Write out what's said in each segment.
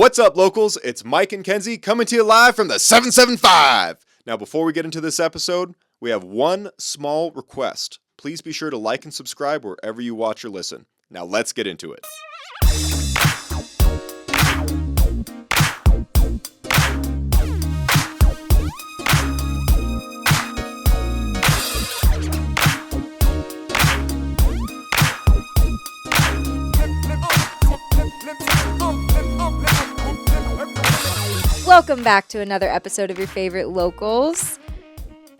What's up, locals? It's Mike and Kenzie coming to you live from the 775. Now, before we get into this episode, we have one small request. Please be sure to like and subscribe wherever you watch or listen. Now, let's get into it. Welcome back to another episode of your favorite locals.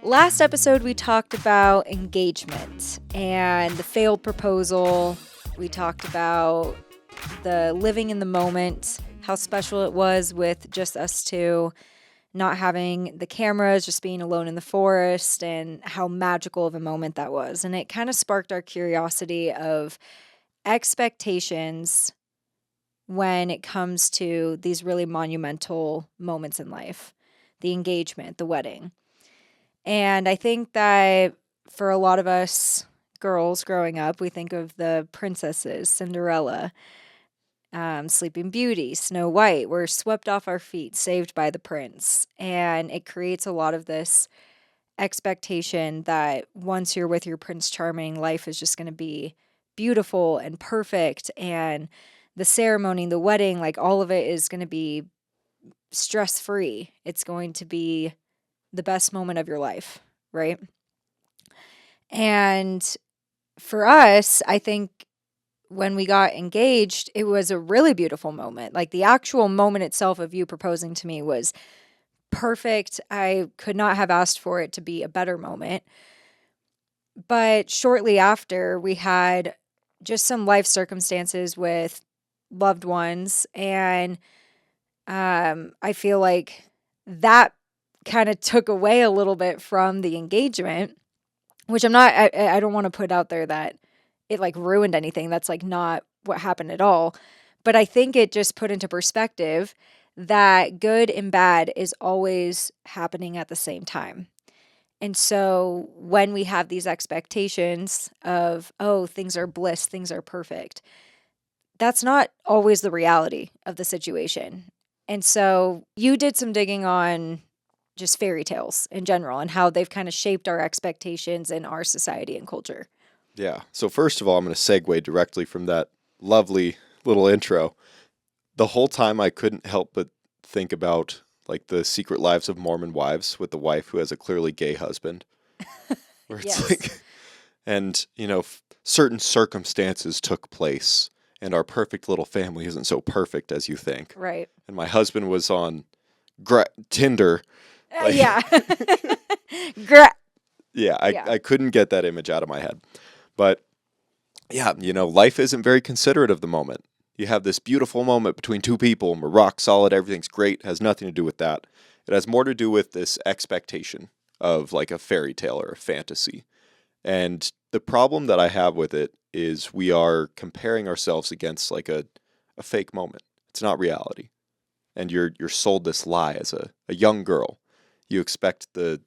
Last episode we talked about engagement and the failed proposal. We talked about the living in the moment, how special it was with just us two, not having the cameras, just being alone in the forest, and how magical of a moment that was. And it kind of sparked our curiosity of expectations when it comes to these really monumental moments in life, the engagement, the wedding. And I think that for a lot of us girls growing up, we think of the princesses, Cinderella, Sleeping Beauty, Snow White. We're swept off our feet, saved by the prince. And it creates a lot of this expectation that once you're with your Prince Charming, life is just going to be beautiful and perfect, and the ceremony, the wedding, like all of it is going to be stress-free. It's going to be the best moment of your life, right? And for us, I think when we got engaged, it was a really beautiful moment. Like the actual moment itself of you proposing to me was perfect. I could not have asked for it to be a better moment. But shortly after, we had just some life circumstances with loved ones, and I feel like that kind of took away a little bit from the engagement, which I don't want to put out there that it like ruined anything. That's like not what happened at all. But I think it just put into perspective that good and bad is always happening at the same time. And so when we have these expectations of, oh, things are bliss, things are perfect, that's not always the reality of the situation. And so you did some digging on just fairy tales in general and how they've kind of shaped our expectations in our society and culture. Yeah. So first of all, I'm going to segue directly from that lovely little intro. The whole time I couldn't help but think about like the Secret Lives of Mormon Wives with the wife who has a clearly gay husband. Where it's Yes. like, and certain circumstances took place. And our perfect little family isn't so perfect as you think. Right. And my husband was on Tinder. Yeah. I couldn't get that image out of my head. But yeah, life isn't very considerate of the moment. You have this beautiful moment between two people and we're rock solid, everything's great, it has nothing to do with that. It has more to do with this expectation of like a fairy tale or a fantasy. And the problem that I have with it is we are comparing ourselves against like a fake moment. It's not reality. And you're sold this lie as a young girl. You expect the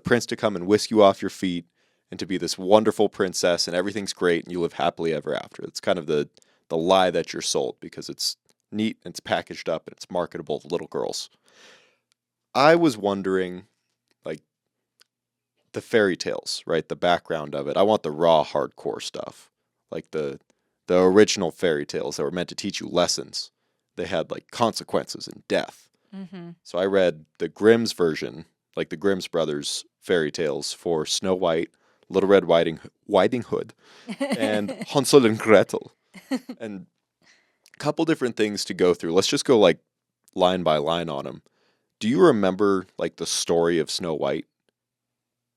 prince to come and whisk you off your feet and to be this wonderful princess and everything's great and you live happily ever after. It's kind of the lie that you're sold because it's neat and it's packaged up and it's marketable to little girls. I was wondering, like, the fairy tales, right? The background of it. I want the raw, hardcore stuff. Like the original fairy tales that were meant to teach you lessons. They had like consequences and death. Mm-hmm. So I read the Grimm's version, like the Grimm's brothers fairy tales for Snow White, Little Red Riding Hood, and Hansel and Gretel. And a couple different things to go through. Let's just go like line by line on them. Do you remember like the story of Snow White?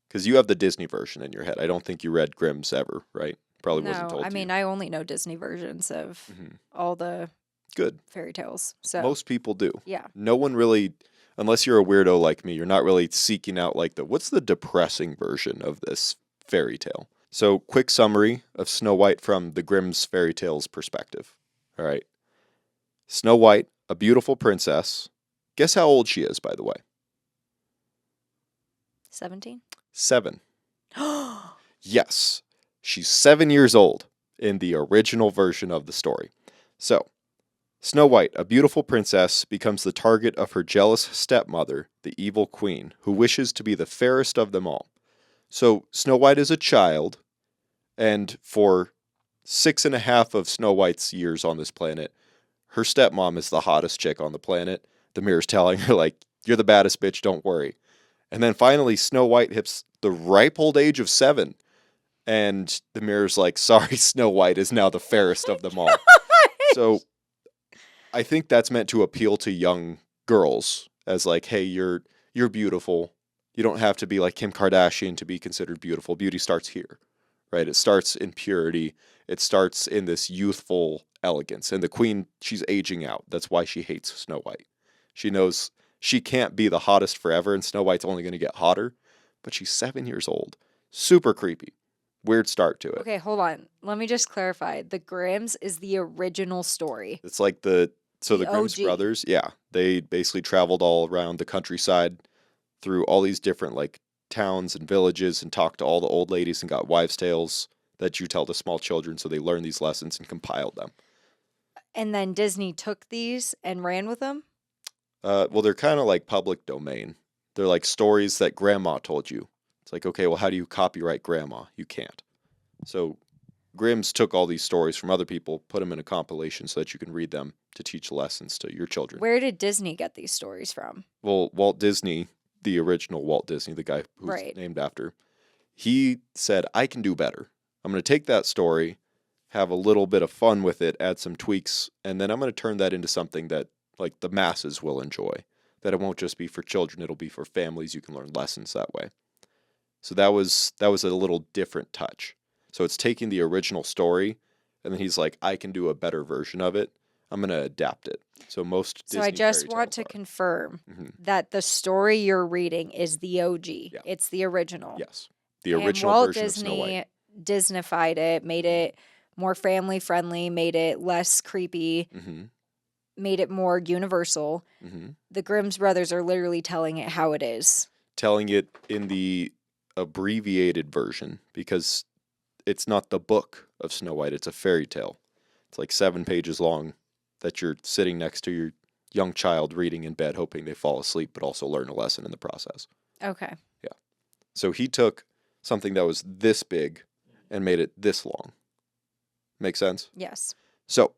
Because you have the Disney version in your head. I don't think you read Grimm's ever, right? Probably wasn't told to you. I mean, I only know Disney versions of all the good fairy tales. So most people do. Yeah. No one really, unless you're a weirdo like me, you're not really seeking out like what's the depressing version of this fairy tale. So quick summary of Snow White from the Grimm's fairy tales perspective. All right. Snow White, a beautiful princess. Guess how old she is, by the way? 17? 7. Yes. She's 7 years old in the original version of the story. So, Snow White, a beautiful princess, becomes the target of her jealous stepmother, the evil queen, who wishes to be the fairest of them all. So Snow White is a child, and for 6.5 of Snow White's years on this planet, her stepmom is the hottest chick on the planet. The mirror's telling her, like, you're the baddest bitch, don't worry. And then finally, Snow White hits the ripe old age of 7, and the mirror's like, sorry, Snow White is now the fairest of them all. So I think that's meant to appeal to young girls as like, hey, you're beautiful. You don't have to be like Kim Kardashian to be considered beautiful. Beauty starts here, right? It starts in purity. It starts in this youthful elegance. And the queen, she's aging out. That's why she hates Snow White. She knows she can't be the hottest forever, and Snow White's only going to get hotter. But she's 7 years old. Super creepy. Weird start to it. Okay, hold on. Let me just clarify. The Grimms is the original story. It's like the Grimm's OG. brothers, yeah, they basically traveled all around the countryside through all these different like towns and villages and talked to all the old ladies and got wives' tales that you tell to small children, so they learn these lessons and compiled them. And then Disney took these and ran with them? Well, they're kind of like public domain. They're like stories that grandma told you. It's like, okay, well, how do you copyright grandma? You can't. So Grimm's took all these stories from other people, put them in a compilation so that you can read them to teach lessons to your children. Where did Disney get these stories from? Well, Walt Disney, the original Walt Disney, the guy who's Right. named after, he said, I can do better. I'm going to take that story, have a little bit of fun with it, add some tweaks, and then I'm going to turn that into something that like the masses will enjoy. That it won't just be for children, it'll be for families. You can learn lessons that way. So that was a little different touch. So it's taking the original story, and then he's like, I can do a better version of it. I'm going to adapt it. So most So Disney I just fairy want to tales are. confirm Mhm. that the story you're reading is the OG. Yeah. It's the original. Yes. The And original Walt version of Snow White. Disney Disneyfied it, made it more family friendly, made it less creepy, Mm-hmm. made it more universal. Mm-hmm. The Grimm's brothers are literally telling it how it is. Telling it in the abbreviated version because it's not the book of Snow White, it's a fairy tale. It's like 7 pages long that you're sitting next to your young child reading in bed, hoping they fall asleep, but also learn a lesson in the process. Okay. Yeah. So he took something that was this big and made it this long. Make sense? Yes. So,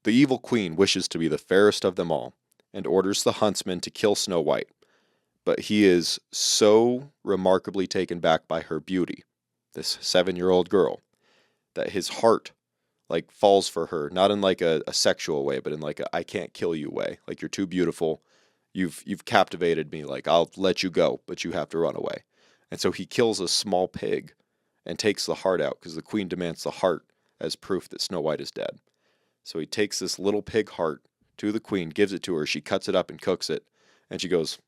the evil queen wishes to be the fairest of them all and orders the huntsman to kill Snow White. But he is so remarkably taken back by her beauty, this 7-year-old girl, that his heart like falls for her, not in like a sexual way, but in like a I can't kill you way. Like, you're too beautiful. You've captivated me. Like, I'll let you go, but you have to run away. And so he kills a small pig and takes the heart out because the queen demands the heart as proof that Snow White is dead. So he takes this little pig heart to the queen, gives it to her. She cuts it up and cooks it. And she goes,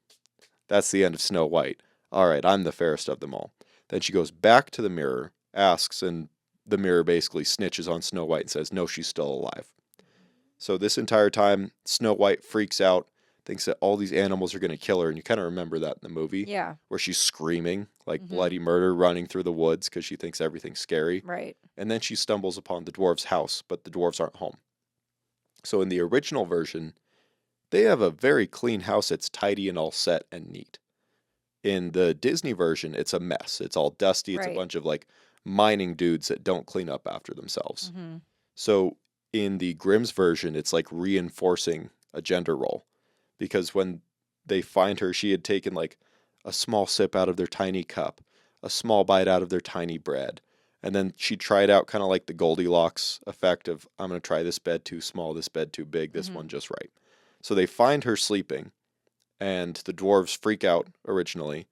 that's the end of Snow White. All right, I'm the fairest of them all. Then she goes back to the mirror, asks, and the mirror basically snitches on Snow White and says, no, she's still alive. So this entire time, Snow White freaks out, thinks that all these animals are going to kill her. And you kind of remember that in the movie. Yeah. Where she's screaming, like Mhm. bloody murder, running through the woods because she thinks everything's scary. Right. And then she stumbles upon the dwarves' house, but the dwarves aren't home. So in the original version, they have a very clean house. It's tidy and all set and neat. In the Disney version, it's a mess. It's all dusty. It's Right. a bunch of like mining dudes that don't clean up after themselves. Mm-hmm. So in the Grimm's version, it's like reinforcing a gender role. Because when they find her, she had taken like a small sip out of their tiny cup, a small bite out of their tiny bread. And then she tried out kind of like the Goldilocks effect of, I'm going to try this bed too small, this bed too big, this Mhm. one just right. So they find her sleeping, and the dwarves freak out originally.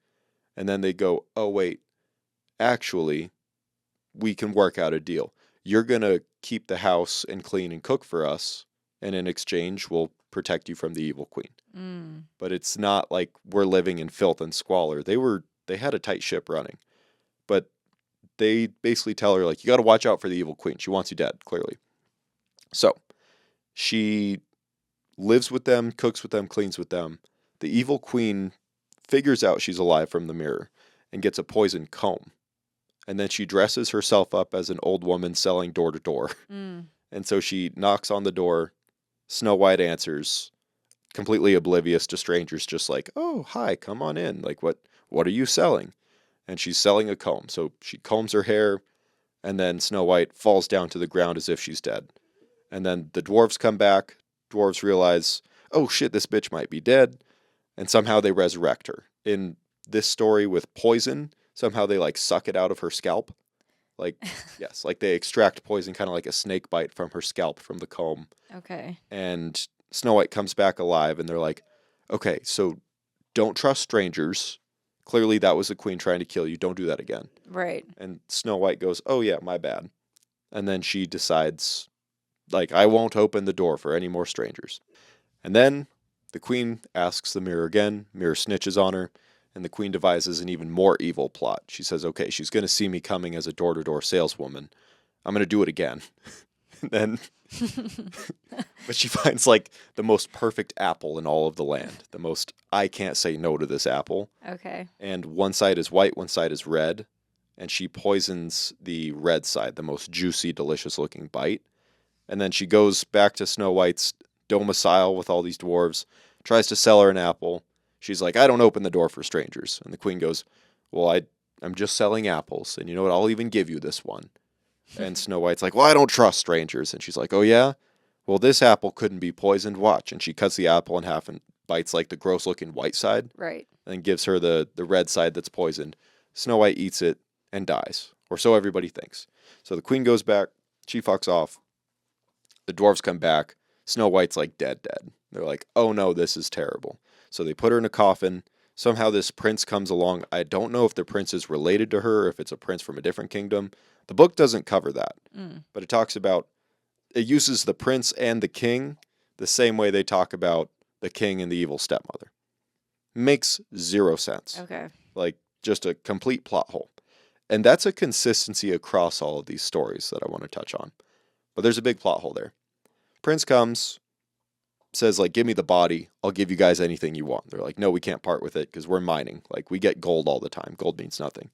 And then they go, oh, wait, actually, we can work out a deal. You're going to keep the house and clean and cook for us, and in exchange, we'll protect you from the evil queen. Mm. But it's not like we're living in filth and squalor. They had a tight ship running. But they basically tell her, like, you got to watch out for the evil queen. She wants you dead, clearly. So she lives with them, cooks with them, cleans with them. The evil queen figures out she's alive from the mirror and gets a poison comb. And then she dresses herself up as an old woman selling door to door. Mm. And so she knocks on the door. Snow White answers, completely oblivious to strangers, just like, "Oh, hi, come on in. Like, what are you selling?" And she's selling a comb. So she combs her hair, and then Snow White falls down to the ground as if she's dead. And then the dwarves come back. Dwarves realize, oh shit, this bitch might be dead. And somehow they resurrect her. In this story with poison, somehow they like suck it out of her scalp. Like, yes, like they extract poison kind of like a snake bite from her scalp from the comb. Okay. And Snow White comes back alive, and they're like, okay, so don't trust strangers. Clearly that was the queen trying to kill you. Don't do that again. Right. And Snow White goes, oh yeah, my bad. And then she decides, like, I won't open the door for any more strangers. And then the queen asks the mirror again. Mirror snitches on her, and the queen devises an even more evil plot. She says, okay, she's going to see me coming as a door-to-door saleswoman. I'm going to do it again. And then, but she finds, like, the most perfect apple in all of the land. The most, I can't say no to this apple. Okay. And one side is white, one side is red. And she poisons the red side, the most juicy, delicious-looking bite. And then she goes back to Snow White's domicile with all these dwarves, tries to sell her an apple. She's like, I don't open the door for strangers. And the queen goes, well, I'm just selling apples. And you know what? I'll even give you this one. And Snow White's like, well, I don't trust strangers. And she's like, oh, yeah? Well, this apple couldn't be poisoned. Watch. And she cuts the apple in half and bites like the gross looking white side. Right. And gives her the red side that's poisoned. Snow White eats it and dies. Or so everybody thinks. So the queen goes back. She fucks off. The dwarves come back. Snow White's like dead. They're like, oh no, this is terrible. So they put her in a coffin. Somehow this prince comes along. I don't know if the prince is related to her, or if it's a prince from a different kingdom. The book doesn't cover that. But it talks about, it uses the prince and the king the same way they talk about the king and the evil stepmother. Makes zero sense. Okay. Like, just a complete plot hole. And that's a consistency across all of these stories that I want to touch on. But there's a big plot hole there. Prince comes, says, like, give me the body. I'll give you guys anything you want. They're like, no, we can't part with it because we're mining. Like, we get gold all the time. Gold means nothing.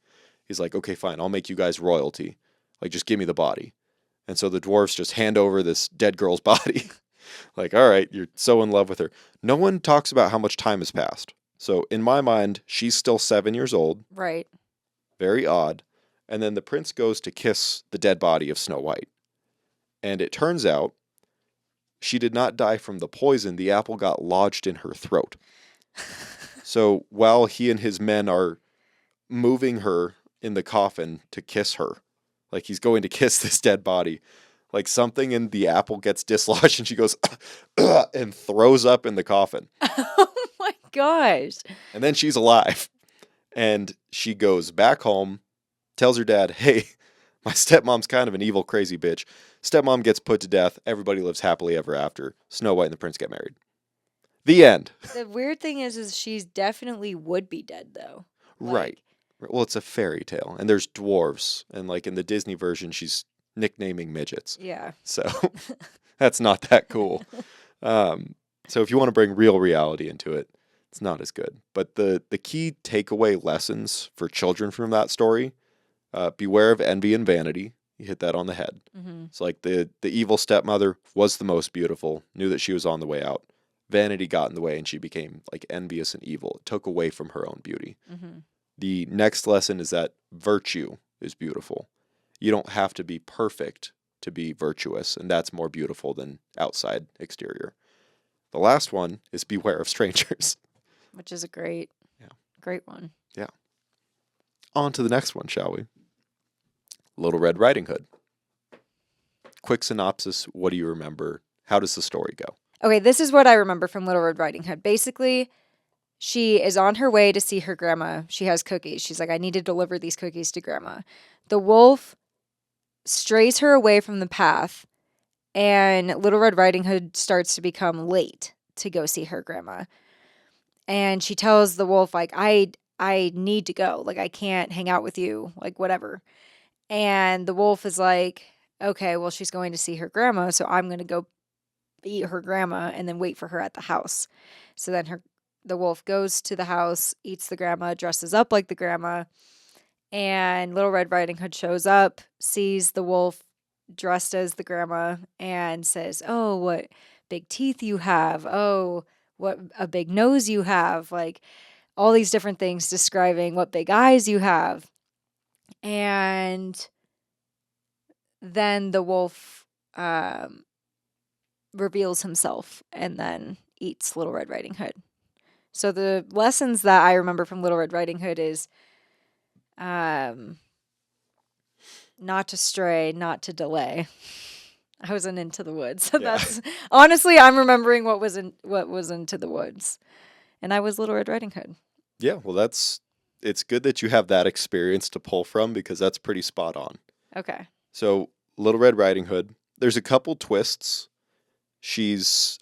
He's like, okay, fine. I'll make you guys royalty. Like, just give me the body. And so the dwarves just hand over this dead girl's body. Like, all right, you're so in love with her. No one talks about how much time has passed. So in my mind, she's still 7 years old. Right. Very odd. And then the prince goes to kiss the dead body of Snow White. And it turns out she did not die from the poison. The apple got lodged in her throat. So while he and his men are moving her in the coffin to kiss her, like he's going to kiss this dead body, like something in the apple gets dislodged and she goes and throws up in the coffin. Oh my gosh. And then she's alive. And she goes back home, tells her dad, hey, my stepmom's kind of an evil, crazy bitch. Stepmom gets put to death. Everybody lives happily ever after. Snow White and the prince get married. The end. The weird thing is she's definitely would be dead, though. Right. Well, it's a fairy tale, and there's dwarves, and like in the Disney version, she's nicknaming midgets. Yeah. So that's not that cool. So if you want to bring real reality into it, it's not as good. But the key takeaway lessons for children from that story, beware of envy and vanity. You hit that on the head. Mm-hmm. It's like the evil stepmother was the most beautiful, knew that she was on the way out. Vanity got in the way and she became like envious and evil. It took away from her own beauty. Mm-hmm. The next lesson is that virtue is beautiful. You don't have to be perfect to be virtuous, and that's more beautiful than outside exterior. The last one is beware of strangers. Which is a great one. Yeah. On to the next one, shall we? Little Red Riding Hood. Quick synopsis. What do you remember? How does the story go? Okay, this is what I remember from Little Red Riding Hood. Basically, she is on her way to see her grandma. She has cookies. She's like, I need to deliver these cookies to grandma. The wolf strays her away from the path, and Little Red Riding Hood starts to become late to go see her grandma. And she tells the wolf, like, I need to go. Like, I can't hang out with you. Like, whatever. And the wolf is like, okay, well, she's going to see her grandma, so I'm going to go eat her grandma and then wait for her at the house. So then the wolf goes to the house, eats the grandma, dresses up like the grandma, and Little Red Riding Hood shows up, sees the wolf dressed as the grandma and says, "Oh, what big teeth you have. Oh, what a big nose you have." Like all these different things describing what big eyes you have. And then the wolf reveals himself and then eats Little Red Riding Hood. So the lessons that I remember from Little Red Riding Hood is not to stray, not to delay. I wasn't into the woods. So Yeah. that's honestly I'm remembering what was into the woods. And I was Little Red Riding Hood. Yeah, well, it's good that you have that experience to pull from because that's pretty spot on. Okay. So, Little Red Riding Hood, there's a couple twists.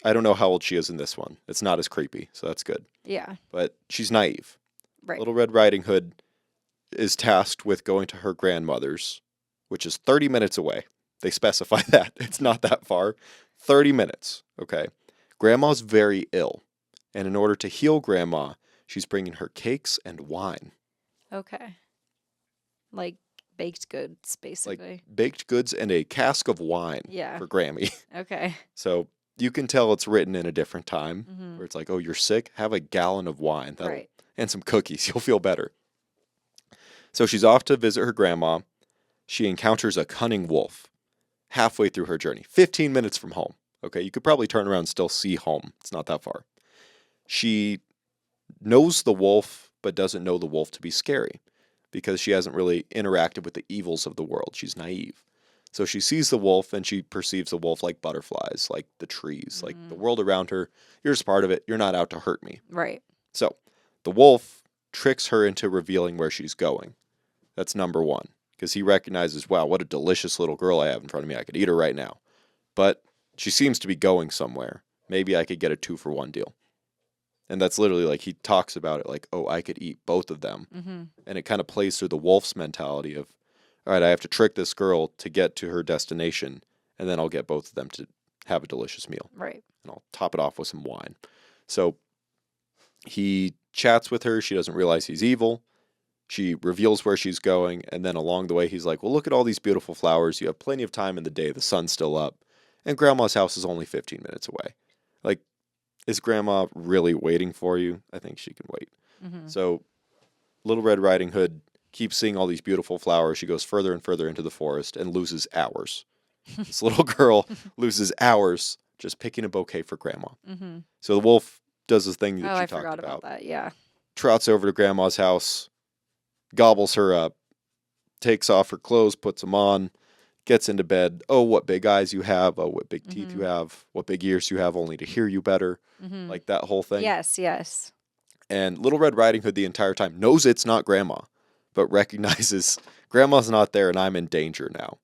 I don't know how old she is in this one. It's not as creepy, so that's good. Yeah. But she's naive. Right. Little Red Riding Hood is tasked with going to her grandmother's, which is 30 minutes away. They specify that. It's not that far. 30 minutes, okay? Grandma's very ill, and in order to heal Grandma, she's bringing her cakes and wine. Okay. Like baked goods, basically. Like baked goods and a cask of wine Yeah. for Grammy. Okay. So you can tell it's written in a different time Mhm. where it's like, oh, you're sick? Have a gallon of wine Right. and some cookies. You'll feel better. So she's off to visit her grandma. She encounters a cunning wolf halfway through her journey, 15 minutes from home. Okay, you could probably turn around and still see home. It's not that far. She knows the wolf, but doesn't know the wolf to be scary because she hasn't really interacted with the evils of the world. She's naive. So she sees the wolf and she perceives the wolf like butterflies, like the trees, like the world around her. You're just part of it. You're not out to hurt me. Right. So the wolf tricks her into revealing where she's going. That's number one, because he recognizes, wow, what a delicious little girl I have in front of me. I could eat her right now. But she seems to be going somewhere. Maybe I could get a 2-for-1 deal. And that's literally like he talks about it like, oh, I could eat both of them. Mm-hmm. And it kind of plays through the wolf's mentality of, all right, I have to trick this girl to get to her destination, and then I'll get both of them to have a delicious meal. Right. And I'll top it off with some wine. So he chats with her. She doesn't realize he's evil. She reveals where she's going. And then along the way, he's like, well, look at all these beautiful flowers. You have plenty of time in the day. The sun's still up. And Grandma's house is only 15 minutes away. Like, is Grandma really waiting for you? I think she can wait. Mm-hmm. So Little Red Riding Hood keeps seeing all these beautiful flowers. She goes further and further into the forest and loses hours. This little girl loses hours just picking a bouquet for Grandma. Mm-hmm. So the wolf does the thing that Oh, she I talked forgot about. about that. Yeah. Trots over to Grandma's house, gobbles her up, takes off her clothes, puts them on, gets into bed. Oh, what big eyes you have. Oh, what big teeth you have. What big ears you have, only to hear you better. Mm-hmm. Like that whole thing. Yes, yes. And Little Red Riding Hood the entire time knows it's not Grandma, but recognizes Grandma's not there and I'm in danger now.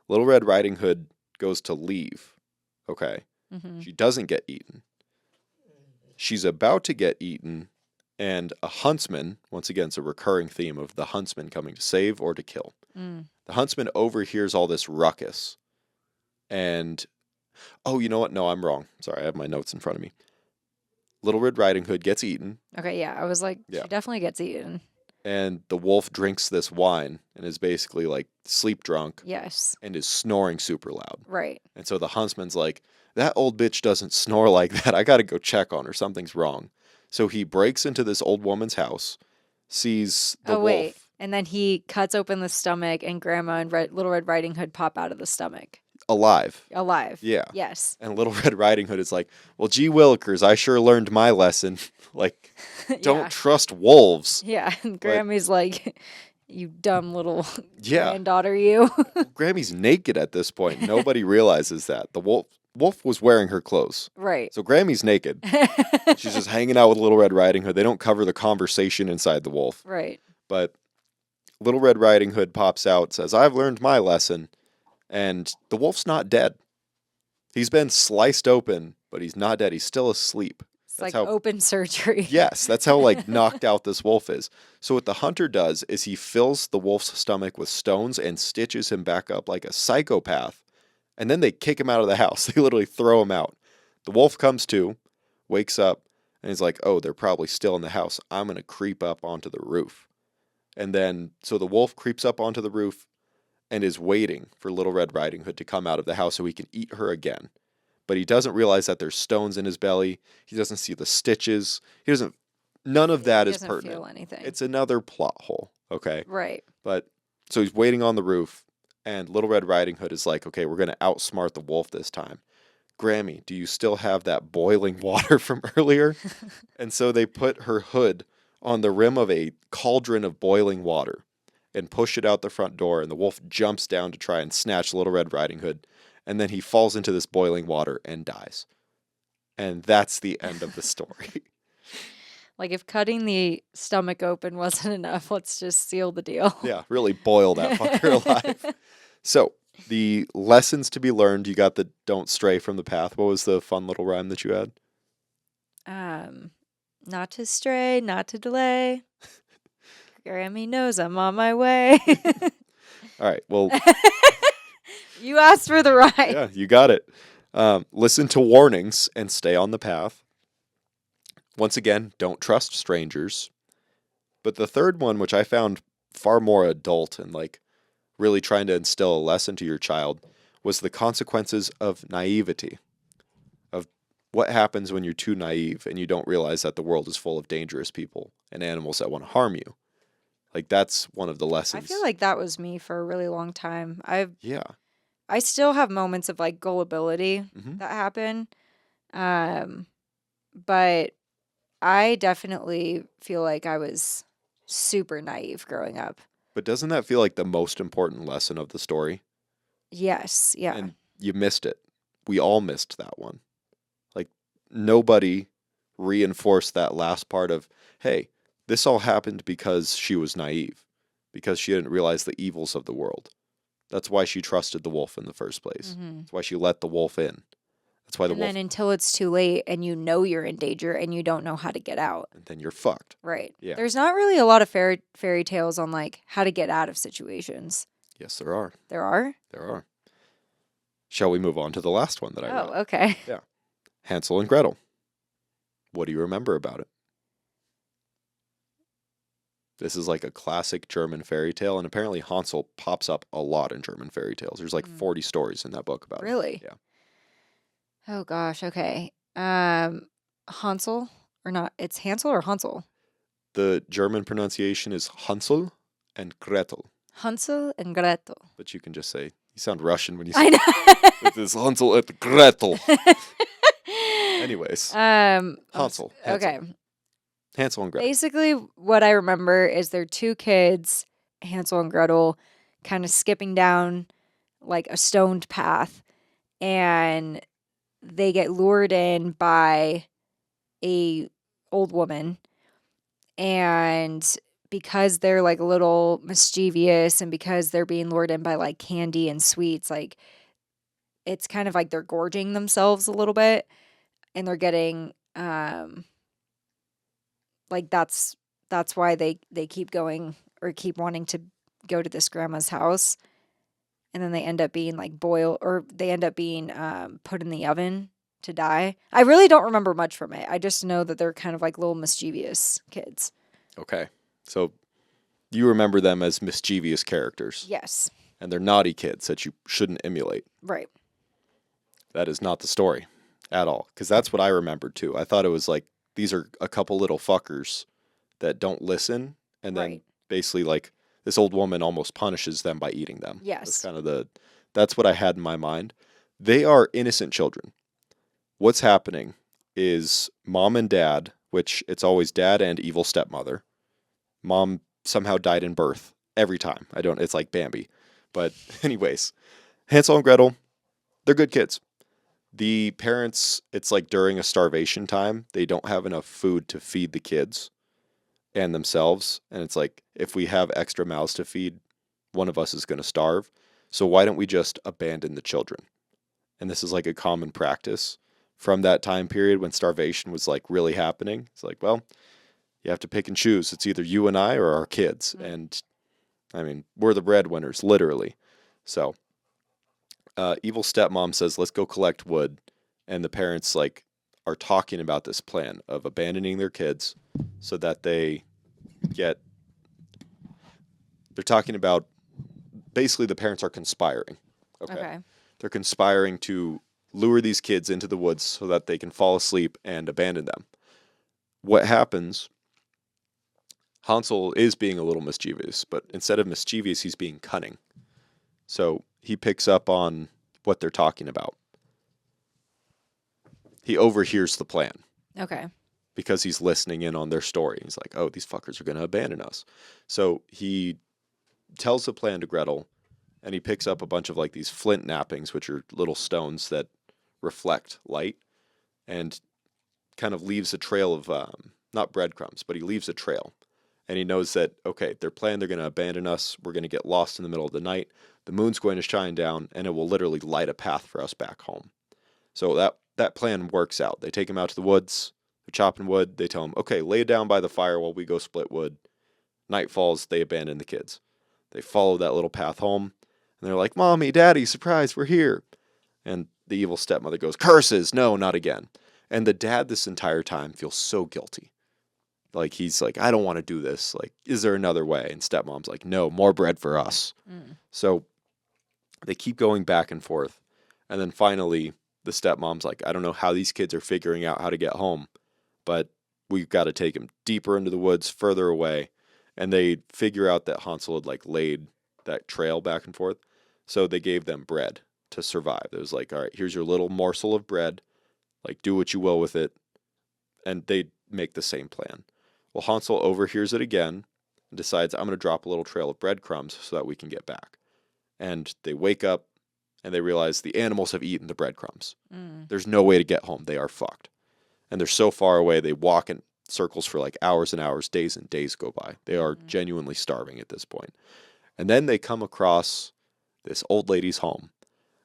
Little Red Riding Hood goes to leave. Okay. Mm-hmm. She doesn't get eaten. She's about to get eaten, and a huntsman, once again, it's a recurring theme of the huntsman coming to save or to kill. Mm. The huntsman overhears all this ruckus. And, oh, you know what? No, I'm wrong. Sorry, I have my notes in front of me. Little Red Riding Hood gets eaten, Okay, yeah. I was like, Yeah. she definitely gets eaten. and the wolf drinks this wine and is basically like sleep drunk Yes. and is snoring super loud. Right. And so the huntsman's like, that old bitch doesn't snore like that. I got to go check on her. Something's wrong. So he breaks into this old woman's house, sees the wolf. Wait. And then he cuts open the stomach, and Grandma and Little Red Riding Hood pop out of the stomach. Alive. Alive. Yeah. Yes. And Little Red Riding Hood is like, well, gee willikers, I sure learned my lesson. Like, don't Yeah. trust wolves. Yeah. And Grammy's like, you dumb little Yeah. granddaughter, you. Grammy's naked at this point. Nobody realizes that. The wolf was wearing her clothes. Right. So Grammy's naked. She's just hanging out with Little Red Riding Hood. They don't cover the conversation inside the wolf. Right. But Little Red Riding Hood pops out, says, I've learned my lesson. And the wolf's not dead. He's been sliced open, but he's not dead. He's still asleep. It's That's like how- open surgery. Yes, that's how like knocked out this wolf is. So what the hunter does is he fills the wolf's stomach with stones and stitches him back up like a psychopath. And then they kick him out of the house. They literally throw him out. The wolf comes to, wakes up, and he's like, oh, they're probably still in the house. I'm going to creep up onto the roof. And then, so the wolf creeps up onto the roof, and is waiting for Little Red Riding Hood to come out of the house so he can eat her again. But he doesn't realize that there's stones in his belly. He doesn't see the stitches. None of that He is doesn't pertinent. feel anything. It's another plot hole, okay? Right. But so he's waiting on the roof, and Little Red Riding Hood is like, okay, we're going to outsmart the wolf this time. Grammy, do you still have that boiling water from earlier? And so they put her hood on the rim of a cauldron of boiling water and push it out the front door, and the wolf jumps down to try and snatch Little Red Riding Hood, and then he falls into this boiling water and dies. And that's the end of the story. Like if cutting the stomach open wasn't enough, let's just seal the deal. Yeah, really boil that fucker alive. So, the lessons to be learned, you got the don't stray from the path. What was the fun little rhyme that you had? Not to stray, not to delay. Grammy knows I'm on my way. All right, well, You asked for the rhyme. yeah, you got it. Listen to warnings and stay on the path. Once again, don't trust strangers. But the third one, which I found far more adult and like really trying to instill a lesson to your child, was the consequences of naivety. Of what happens when you're too naive and you don't realize that the world is full of dangerous people and animals that want to harm you. Like that's one of the lessons. I feel like that was me for a really long time. Yeah. I still have moments of like gullibility Mhm. that happen. But I definitely feel like I was super naive growing up. But doesn't that feel like the most important lesson of the story? Yes, yeah. And you missed it. We all missed that one. Like nobody reinforced that last part of, hey, this all happened because she was naive, because she didn't realize the evils of the world. That's why she trusted the wolf in the first place. That's why she let the wolf in. That's why the And wolf. then until it's too late and you know you're in danger and you don't know how to get out. And then you're fucked. Right. Yeah. There's not really a lot of fairy tales on like how to get out of situations. Yes, there are. There are? There are. Shall we move on to the last one that I Oh, wrote? okay. Yeah. Hansel and Gretel. What do you remember about it? This is like a classic German fairy tale, and apparently Hansel pops up a lot in German fairy tales. There's like 40 stories in that book about Really? it. Yeah. Oh gosh, okay. Hansel or not? It's Hansel or Hansel? The German pronunciation is Hansel and Gretel, Hansel and Gretel. but you can just say, you sound Russian when you I say know. it is Hansel and Gretel. Anyways, Hansel. Okay. Hansel and Gretel. Basically, what I remember is they're two kids, Hansel and Gretel, kind of skipping down like a stoned path, and they get lured in by a old woman, and because they're like a little mischievous and because they're being lured in by like candy and sweets, like it's kind of like they're gorging themselves a little bit, and they're getting like that's why they keep going or keep wanting to go to this grandma's house, and then they end up being like boiled, or they end up being put in the oven to die. I really don't remember much from it. I just know that they're kind of like little mischievous kids. Okay. So you remember them as mischievous characters. Yes. And they're naughty kids that you shouldn't emulate. Right. That is not the story at all. Because that's what I remembered too. I thought it was like, these are a couple little fuckers that don't listen. And then Right. basically like this old woman almost punishes them by eating them. Yes. That's kind of that's what I had in my mind. They are innocent children. What's happening is mom and dad, which it's always dad and evil stepmother. Mom somehow died in birth every time. It's like Bambi. But anyways, Hansel and Gretel, they're good kids. The parents, it's like during a starvation time, they don't have enough food to feed the kids and themselves. And it's like, if we have extra mouths to feed, one of us is going to starve. So why don't we just abandon the children? And this is like a common practice from that time period when starvation was like really happening. It's like, well, you have to pick and choose. It's either you and I or our kids. Mm. And I mean, we're the breadwinners, literally. So evil stepmom says, let's go collect wood. And the parents like are talking about this plan of abandoning their kids so that they're talking about basically the parents are conspiring. Okay. They're conspiring to lure these kids into the woods so that they can fall asleep and abandon them. What happens, Hansel is being a little mischievous, but instead of mischievous, he's being cunning. So he picks up on what they're talking about. He overhears the plan Okay. because he's listening in on their story. He's like, oh, these fuckers are going to abandon us. So he tells the plan to Gretel, and he picks up a bunch of like these flint knappings, which are little stones that reflect light, and kind of leaves a trail of, not breadcrumbs, but he leaves a trail. And he knows that, okay, their plan, they're going to abandon us. We're going to get lost in the middle of the night. The moon's going to shine down, and it will literally light a path for us back home. So that plan works out. They take him out to the woods. They're chopping wood. They tell him, okay, lay down by the fire while we go split wood. Night falls. They abandon the kids. They follow that little path home. And they're like, Mommy, Daddy, surprise, we're here. And the evil stepmother goes, curses, no, not again. And the dad this entire time feels so guilty. Like, he's like, I don't want to do this. Like, is there another way? And stepmom's like, no, more bread for us. So they keep going back and forth. And then finally, the stepmom's like, I don't know how these kids are figuring out how to get home, but we've got to take them deeper into the woods, further away. And they figure out that Hansel had like laid that trail back and forth. So they gave them bread to survive. It was like, all right, here's your little morsel of bread. Like, do what you will with it. And they make the same plan. Well, Hansel overhears it again and decides, I'm going to drop a little trail of breadcrumbs so that we can get back. And they wake up and they realize the animals have eaten the breadcrumbs. There's no way to get home. They are fucked. And they're so far away, they walk in circles for like hours and hours, days and days go by. They are genuinely starving at this point. And then they come across this old lady's home.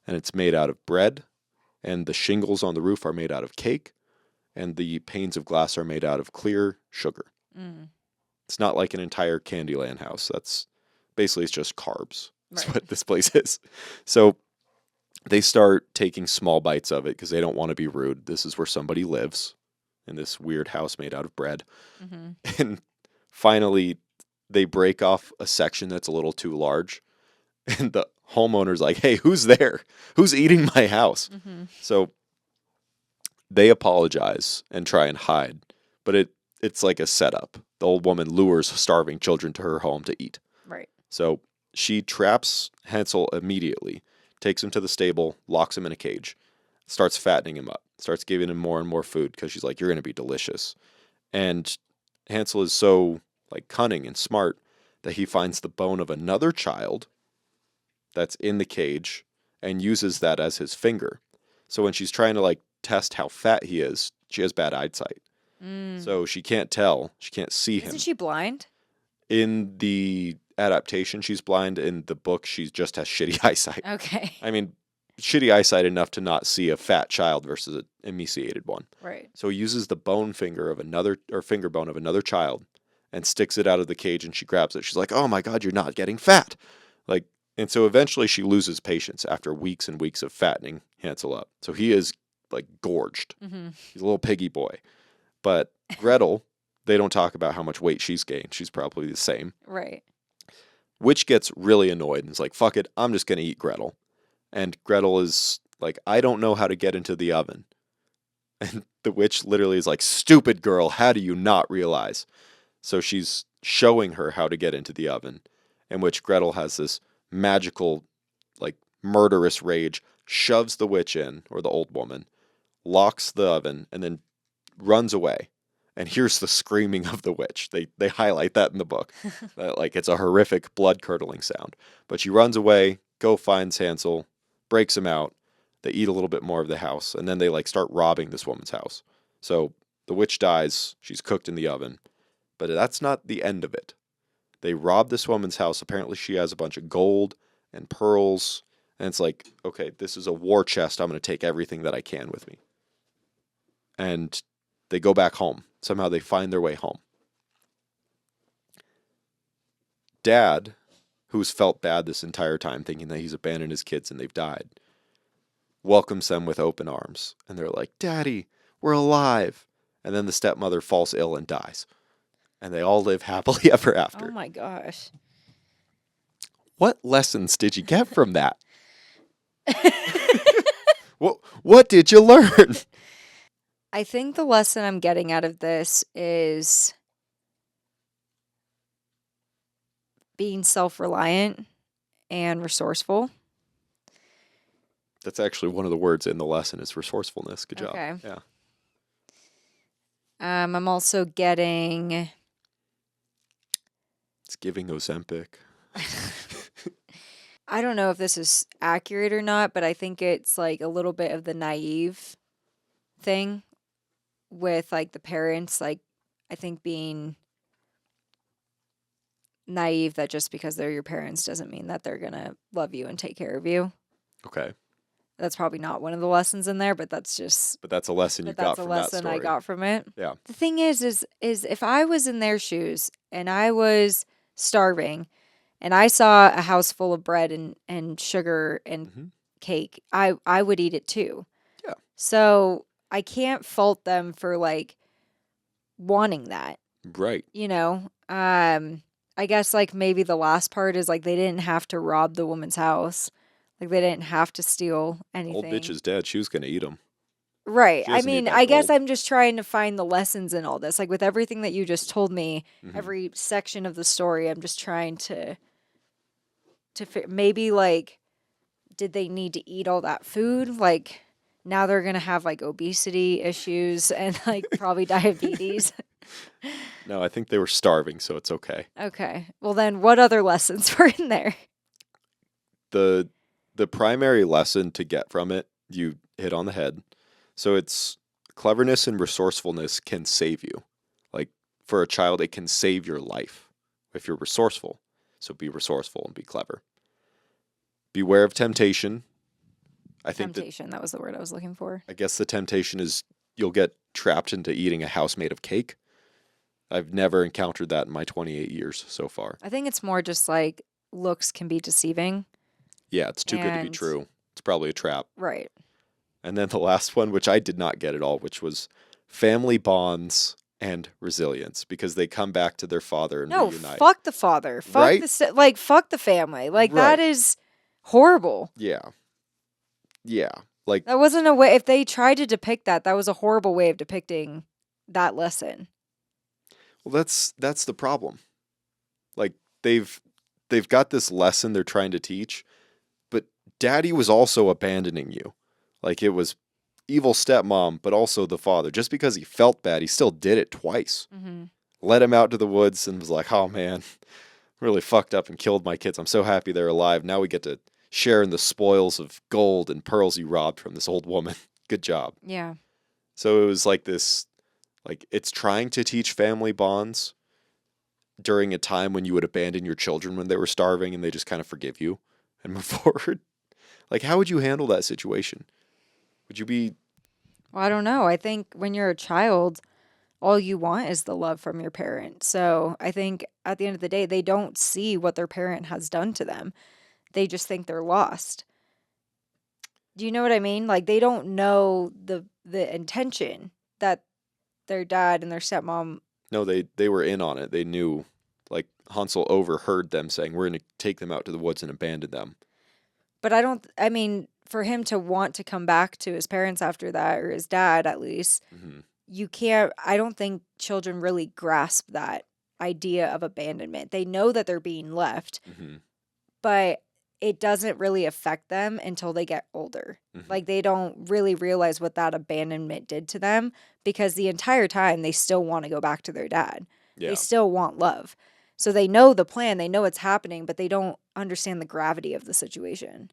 And it's made out of bread. And the shingles on the roof are made out of cake. And the panes of glass are made out of clear sugar. It's not like an entire Candyland house. That's basically, it's just carbs. That's what this place is. So they start taking small bites of it because they don't want to be rude. This is where somebody lives in this weird house made out of bread. And finally, they break off a section that's a little too large. And the homeowner's like, hey, who's there? Who's eating my house? So they apologize and try and hide. But it's like a setup. The old woman lures starving children to her home to eat. Right. So she traps Hansel immediately, takes him to the stable, locks him in a cage, starts fattening him up, starts giving him more and more food because she's like, you're going to be delicious. And Hansel is so like cunning and smart that he finds the bone of another child that's in the cage and uses that as his finger. So when she's trying to like test how fat he is, she has bad eyesight. So she can't tell. She can't see him. Isn't she blind? In the adaptation, she's blind. In the book, she just has shitty eyesight. Okay. I mean, shitty eyesight enough to not see a fat child versus an emaciated one. Right. So he uses the bone finger of another, or finger bone of another child, and sticks it out of the cage, and she grabs it. She's like, oh my God, you're not getting fat. Like, and so eventually she loses patience after weeks and weeks of fattening Hansel up. So he is like gorged. He's a little piggy boy. But Gretel, they don't talk about how much weight she's gained. She's probably the same. Right. Witch gets really annoyed and is like, fuck it, I'm just going to eat Gretel. And Gretel is like, I don't know how to get into the oven. And the witch literally is like, stupid girl, how do you not realize? So she's showing her how to get into the oven, in which Gretel has this magical, like, murderous rage, shoves the witch in, or the old woman, locks the oven, and then runs away. And here's the screaming of the witch. They highlight that in the book. Like, it's a horrific, blood-curdling sound. But she runs away, finds Hansel, breaks him out. They eat a little bit more of the house, and then they, like, start robbing this woman's house. So the witch dies. She's cooked in the oven. But that's not the end of it. They rob this woman's house. Apparently she has a bunch of gold and pearls. And it's like, okay, this is a war chest. I'm going to take everything that I can with me. And they go back home. Somehow they find their way home. Dad, who's felt bad this entire time, thinking that he's abandoned his kids and they've died, welcomes them with open arms. And they're like, Daddy, we're alive. And then the stepmother falls ill and dies. And they all live happily ever after. Oh my gosh. What lessons did you get from that? What did you learn? I think the lesson I'm getting out of this is being self-reliant and resourceful. That's actually one of the words in the lesson is resourcefulness. Good job. Okay. Yeah. I'm also getting... It's giving Ozempic. I don't know if this is accurate or not, but I think it's like a little bit of the naive thing with like the parents, like I think being naive that just because they're your parents doesn't mean that they're gonna love you and take care of you. Okay. That's probably not one of the lessons in there, but that's just But that's a lesson you got from that lesson I story. got from it. Yeah. The thing is if I was in their shoes and I was starving and I saw a house full of bread and sugar and cake, I would eat it too. Yeah. So I can't fault them for like wanting that. Right. You know? I guess like maybe the last part is like they didn't have to rob the woman's house. Like they didn't have to steal anything. Old bitch is dead. She was going to eat them. Right. She I doesn't need mean, that I guess gold. I'm just trying to find the lessons in all this. Like with everything that you just told me, every section of the story, I'm just trying to maybe like, did they need to eat all that food? Like now they're going to have like obesity issues and like probably diabetes. No, I think they were starving, so it's okay. Okay. Well then what other lessons were in there? The primary lesson to get from it, you hit on the head. So it's cleverness and resourcefulness can save you. Like for a child, it can save your life if you're resourceful. So be resourceful and be clever. Beware of temptation. I think That was the word I was looking for. I guess the temptation is you'll get trapped into eating a house made of cake. I've never encountered that in my 28 years so far. I think it's more just like looks can be deceiving. Yeah, it's too good to be And- true. It's probably a trap. Right. And then the last one, which I did not get at all, which was family bonds and resilience, because they come back to their father and No, reunite. fuck the father. Fuck Right? fuck the family. Like Right. that is horrible. Yeah. Yeah. Like, That wasn't a way if they tried to depict that, that was a horrible way of depicting that lesson. well, that's the problem. Like they've got this lesson they're trying to teach, but daddy was also abandoning you. Like it was evil stepmom, but also the father. Just because he felt bad, he still did it twice. Mm-hmm. Led him out to the woods and was like, oh man, really fucked up and killed my kids. I'm so happy they're alive. Now we get to share in the spoils of gold and pearls you robbed from this old woman. Good job. Yeah. So it was like this, like it's trying to teach family bonds during a time when you would abandon your children when they were starving and they just kind of forgive you and move forward. Like, how would you handle that situation? Would you be, Well, I don't know. I think when you're a child, all you want is the love from your parent. So I think at the end of the day, they don't see what their parent has done to them. They just think they're lost. Do you know what I mean? Like they don't know the intention that their dad and their stepmom. no, they were in on it. They knew, like Hansel overheard them saying, we're going to take them out to the woods and abandon them. But I mean, for him to want to come back to his parents after that, or his dad at least, you can't, I don't think children really grasp that idea of abandonment. They know that they're being left, but it doesn't really affect them until they get older. Like they don't really realize what that abandonment did to them because the entire time they still want to go back to their dad. Yeah. They still want love. So they know the plan, they know what's happening, but they don't understand the gravity of the situation.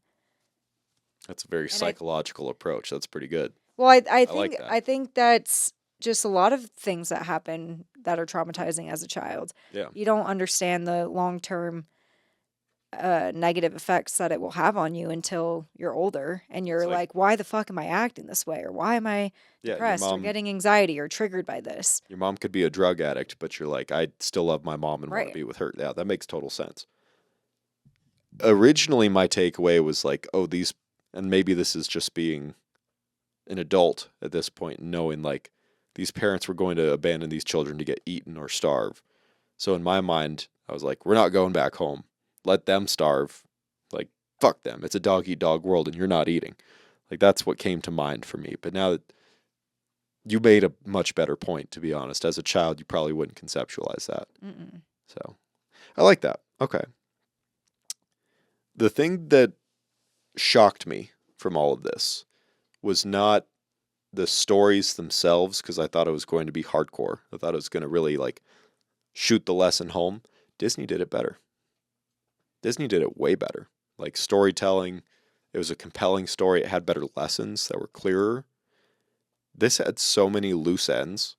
That's a very psychological approach. That's pretty good. Well, I like think that. I think that's just a lot of things that happen that are traumatizing as a child. Yeah. You don't understand the long-term negative effects that it will have on you until you're older and you're It's like- like, why the fuck am I acting this way? Or why am I Yeah, your depressed or mom- getting anxiety or triggered by this? Your mom could be a drug addict, but you're like, I still love my mom and want Right. to be with her. Yeah, that makes total sense. Originally, my takeaway was like, oh, these, and maybe this is just being an adult at this point, knowing like these parents were going to abandon these children to get eaten or starve. So in my mind, I was like, we're not going back home. let them starve. Like, fuck them. It's a dog eat dog world and you're not eating. Like, that's what came to mind for me. But now that you made a much better point, to be honest. As a child, you probably wouldn't conceptualize that. Mm-mm. So I like that. Okay. The thing that shocked me from all of this was not the stories themselves, because I thought it was going to be hardcore. I thought it was going to really like shoot the lesson home. Disney did it better. Disney did it way better. Like storytelling, it was a compelling story. It had better lessons that were clearer. This had so many loose ends.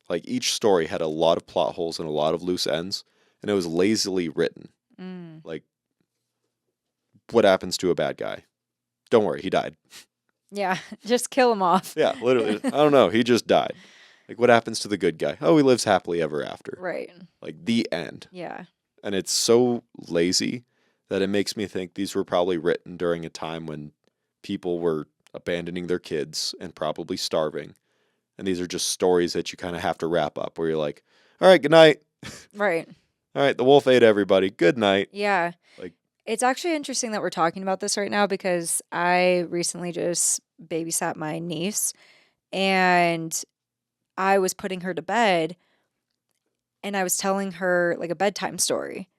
Like each story had a lot of plot holes and a lot of loose ends, and it was lazily written. Mm. Like, what happens to a bad guy? Don't worry, he died. Yeah, just kill him off. Yeah, literally. I don't know. He just died. Like, what happens to the good guy? Oh, he lives happily ever after. Right. Like, the end. Yeah. And it's so lazy that it makes me think these were probably written during a time when people were abandoning their kids and probably starving. And these are just stories that you kind of have to wrap up where you're like, all right, good night. Right. All right, the wolf ate everybody. Good night. Yeah. Like, it's actually interesting that we're talking about this right now because I recently just babysat my niece and I was putting her to bed and I was telling her like a bedtime story.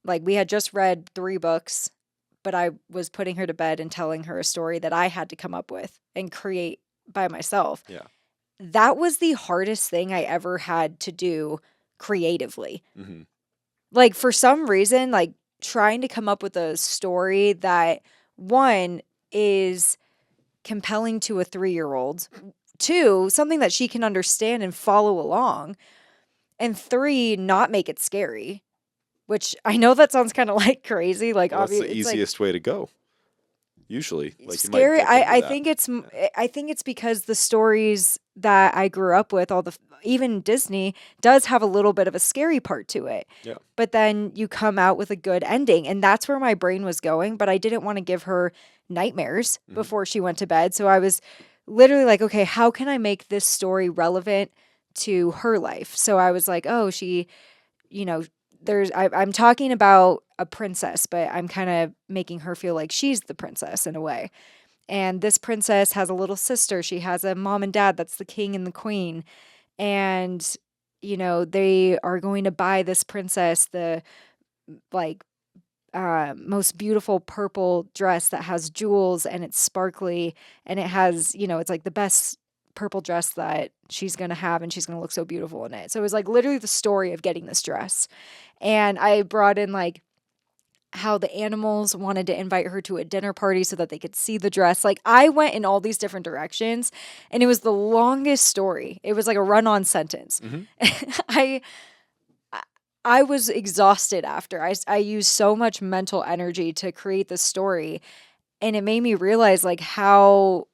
Like we had just read 3 books, but I was putting her to bed and telling her a story that I had to come up with and create by myself. yeah. That was the hardest thing I ever had to do creatively. Mm-hmm. Like for some reason, like trying to come up with a story that one is compelling to a 3-year-old, 2, something that she can understand and follow along, and 3, not make it scary. Which I know that sounds kind of like crazy, like Well, that's the obviously it's like easiest way to go. Usually, like scary. you might dip into I that. think it's Yeah. I think it's because the stories that I grew up with, all the even Disney does have a little bit of a scary part to it. Yeah. But then you come out with a good ending, and that's where my brain was going. But I didn't want to give her nightmares Mhm. before she went to bed, so I was literally like, okay, how can I make this story relevant to her life? So I was like, oh, she, you know, I'm talking about a princess, but I'm kind of making her feel like she's the princess in a way. And this princess has a little sister. She has a mom and dad that's the king and the queen. And, they are going to buy this princess the like most beautiful purple dress that has jewels and it's sparkly and it has, it's like the best purple dress that she's going to have and she's going to look so beautiful in it. So it was like literally the story of getting this dress. And I brought in like how the animals wanted to invite her to a dinner party so that they could see the dress. Like I went in all these different directions and it was the longest story. It was like a run-on sentence. Mm-hmm. I was exhausted after. I used so much mental energy to create this story and it made me realize like how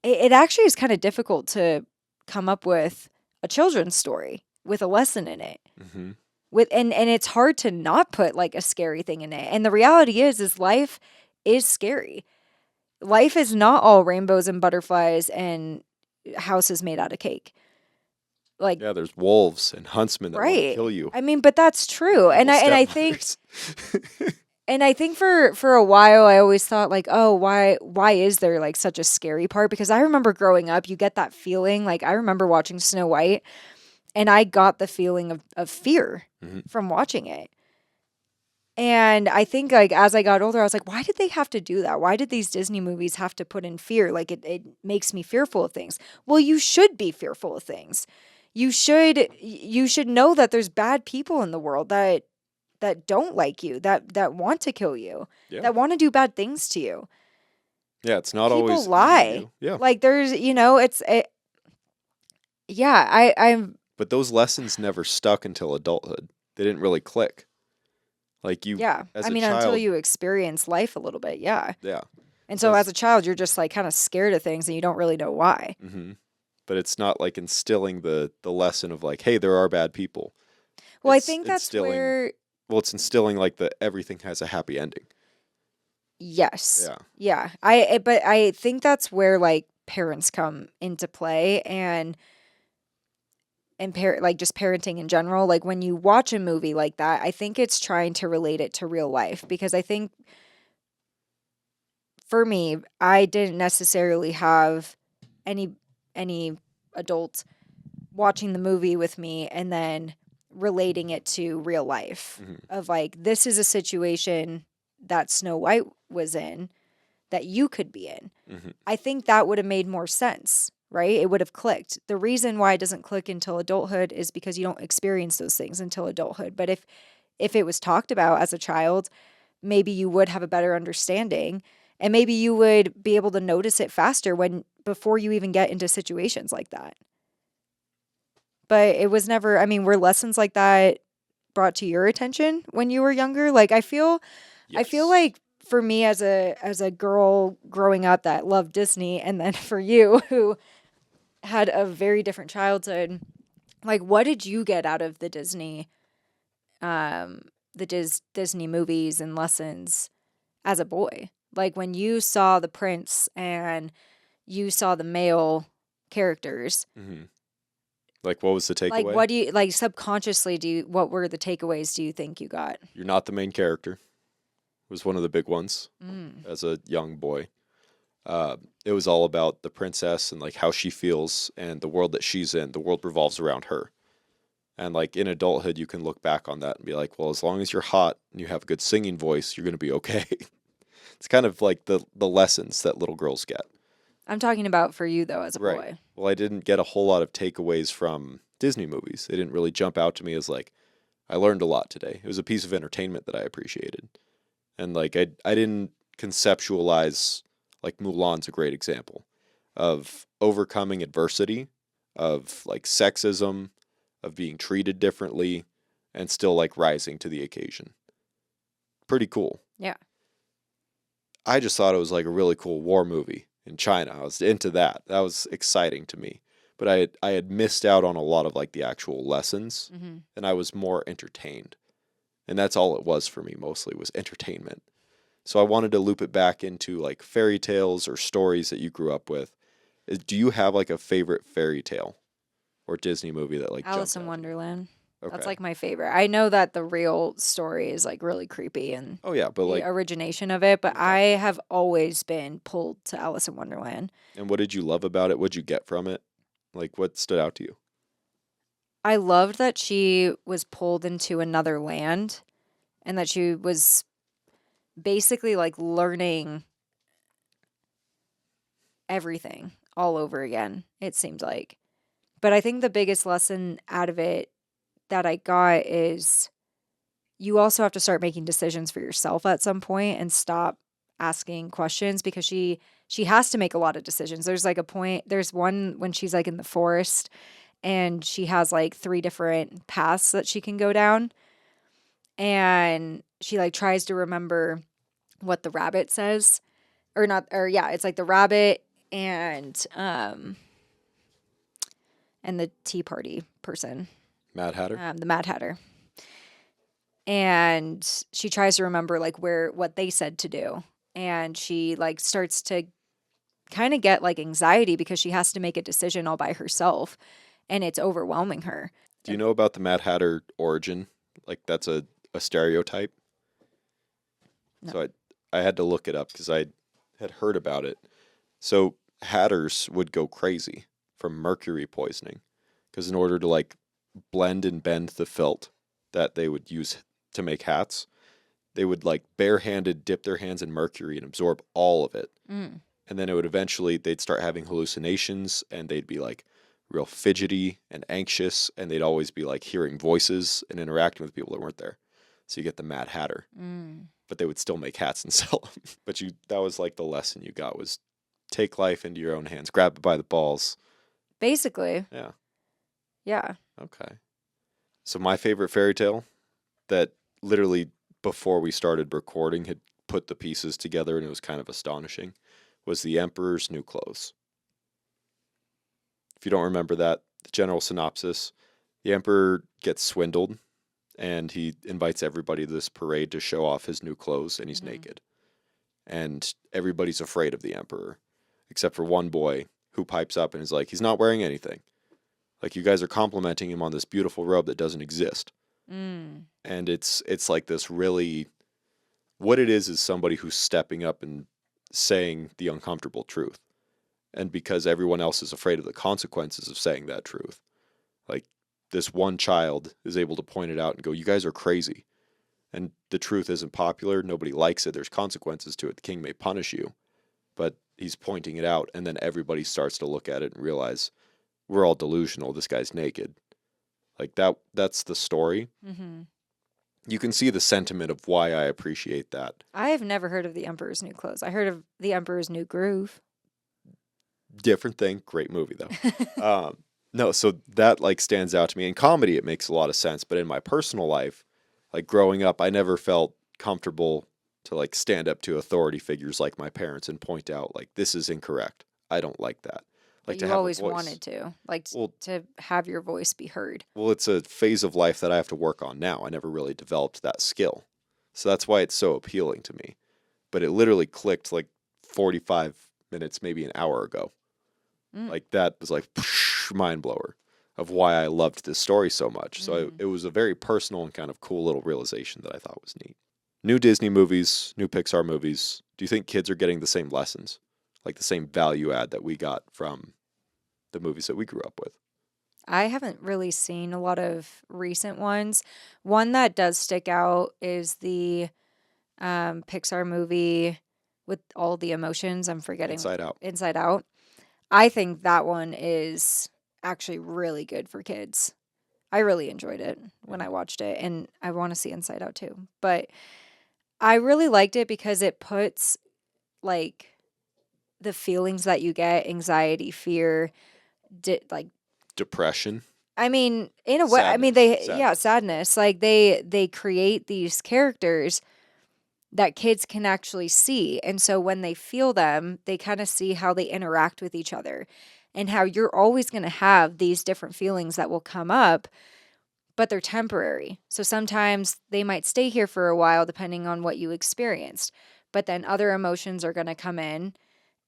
it actually is kind of difficult to come up with a children's story with a lesson in it. Mm-hmm. And it's hard to not put like a scary thing in it. And the reality is life is scary. Life is not all rainbows and butterflies and houses made out of cake. Like Yeah, there's wolves and huntsmen that want to right. kill you. I mean, but that's true. And I think Stepmothers. and I think for a while I always thought like, oh, why is there like such a scary part? Because I remember growing up, you get that feeling. Like I remember watching Snow White and I got the feeling of fear Mm-hmm. from watching it. And I think like as I got older, I was like, why did they have to do that? Why did these Disney movies have to put in fear? Like it makes me fearful of things. Well, you should be fearful of things. You should know that there's bad people in the world that don't like you, that want to kill you, Yeah. that want to do bad things to you. Yeah, it's not People always easy to lie. do. Yeah. Like there's, yeah, I'm But those lessons never stuck until adulthood. They didn't really click. Like you, yeah. as I a mean, child, until you experience life a little bit, yeah. yeah. And so As- as a child, you're just like kind of scared of things and you don't really know why. Mm-hmm. But it's not like instilling the lesson of like, hey, there are bad people. Well, I It's think that's instilling. where, Well, it's instilling like the everything has a happy ending. yes. Yeah. Yeah. But I think that's where like parents come into play. And and like just parenting in general, like when you watch a movie like that, I think it's trying to relate it to real life, because I think for me, I didn't necessarily have any any adult watching the movie with me and then relating it to real life, Hmm. of like, this is a situation that Snow White was in that you could be in. Hmm. I think that would have made more sense, right? It would have clicked. The reason why it doesn't click until adulthood is because you don't experience those things until adulthood. But if it was talked about as a child, maybe you would have a better understanding, and maybe you would be able to notice it faster when before you even get into situations like that. But it was never, I mean, were lessons like that brought to your attention when you were younger? Like I feel Yes. like for me as a girl growing up that loved Disney, and then for you who had a very different childhood, like what did you get out of the um Disney movies and lessons as a boy? Like when you saw the prince and you saw the male characters, Hmm. Like, what was the like takeaway? what do you like subconsciously what were the takeaways do you think you got? You're not the main character. Was one of the big ones Mm. as a young boy. Uh, it was all about the princess and like how she feels and the world that she's in. The world revolves around her. And like in adulthood, you can look back on that and be like, well, as long as you're hot and you have a good singing voice, you're going to be okay. It's kind of like the lessons that little girls get. I'm talking about for you though as a Right. boy. Well, I didn't get a whole lot of takeaways from Disney movies. They didn't really jump out to me as like, I learned a lot today. It was a piece of entertainment that I appreciated. And like I didn't conceptualize, like Mulan's a great example of overcoming adversity, of like sexism, of being treated differently, and still like rising to the occasion. Pretty cool. Yeah. I just thought it was like a really cool war movie in China. I was into that. That was exciting to me. But I had missed out on a lot of like the actual lessons, Mm-hmm. and I was more entertained. And that's all it was for me mostly was entertainment. So I wanted to loop it back into like fairy tales or stories that you grew up with. Do you have like a favorite fairy tale or Disney movie that like Alice jumped in out to you? Wonderland. That's Okay. like my favorite. I know that the real story is like really creepy and Oh yeah, but the like origination of it, but I okay. have always been pulled to Alice in Wonderland. And what did you love about it? What'd you get from it? Like what stood out to you? I loved that she was pulled into another land and that she was basically like learning everything all over again, it seemed like. But I think the biggest lesson out of it that I got is you also have to start making decisions for yourself at some point and stop asking questions, because she has to make a lot of decisions. There's like a point, there's one when she's like in the forest and she has like three different paths that she can go down, and she like tries to remember what the rabbit says, or not, or yeah, it's like the rabbit and the tea party person, Mad Hatter? the Mad Hatter. And she tries to remember like what they said to do. And she like starts to kind of get like anxiety because she has to make a decision all by herself and it's overwhelming her. Do you know about the Mad Hatter origin? Like that's a stereotype. No. So I had to look it up because I had heard about it. So hatters would go crazy from mercury poisoning because in order to like blend and bend the felt that they would use to make hats, they would like barehanded dip their hands in mercury and absorb all of it. Mm. And then it would eventually they'd start having hallucinations and they'd be like real fidgety and anxious and they'd always be like hearing voices and interacting with people that weren't there. So you get the Mad Hatter. Mm. But they would still make hats and sell them. But that was like the lesson you got was take life into your own hands, grab it by the balls. Basically. Yeah. Yeah. Okay. So my favorite fairy tale that literally before we started recording had put the pieces together and it was kind of astonishing was The Emperor's New Clothes. If you don't remember that, the general synopsis, the emperor gets swindled and he invites everybody to this parade to show off his new clothes and he's Mhm. naked. And everybody's afraid of the emperor except for one boy who pipes up and is like, he's not wearing anything. Like, you guys are complimenting him on this beautiful robe that doesn't exist. Mm. And it's like this really, what it is somebody who's stepping up and saying the uncomfortable truth. And because everyone else is afraid of the consequences of saying that truth, like, this one child is able to point it out and go, you guys are crazy. And the truth isn't popular. Nobody likes it. There's consequences to it. The king may punish you, but he's pointing it out. And then everybody starts to look at it and realize we're all delusional. This guy's naked. Like, that's the story. Mm-hmm. You can see the sentiment of why I appreciate that. I have never heard of The Emperor's New Clothes. I heard of The Emperor's New Groove. Different thing. Great movie, though. No, so that, like, stands out to me. In comedy, it makes a lot of sense. But in my personal life, like, growing up, I never felt comfortable to, like, stand up to authority figures like my parents and point out, like, this is incorrect. I don't like that. Like, But to you have a always voice. wanted to, like, Well, to have your voice be heard. well, it's a phase of life that I have to work on now. I never really developed that skill. So that's why it's so appealing to me. But it literally clicked like 45 minutes, maybe an hour ago. Mm. Like, that was like mind blower of why I loved this story so much. So it was a very personal and kind of cool little realization that I thought was neat. New Disney movies, new Pixar movies. Do you think kids are getting the same lessons? Like the same value add that we got from the movies that we grew up with? I haven't really seen a lot of recent ones. One that does stick out is the Pixar movie with all the emotions. I'm forgetting. Inside Out. Inside Out. I think that one is actually really good for kids. I really enjoyed it when I watched it, and I want to see Inside Out too. But I really liked it because it puts, like, the feelings that you get, anxiety, fear, like, Depression. I mean, in a way, I mean, they, Sadness. yeah, sadness. Like, they create these characters that kids can actually see. And so when they feel them, they kind of see how they interact with each other and how you're always going to have these different feelings that will come up, but they're temporary. So sometimes they might stay here for a while, depending on what you experienced. But then other emotions are going to come in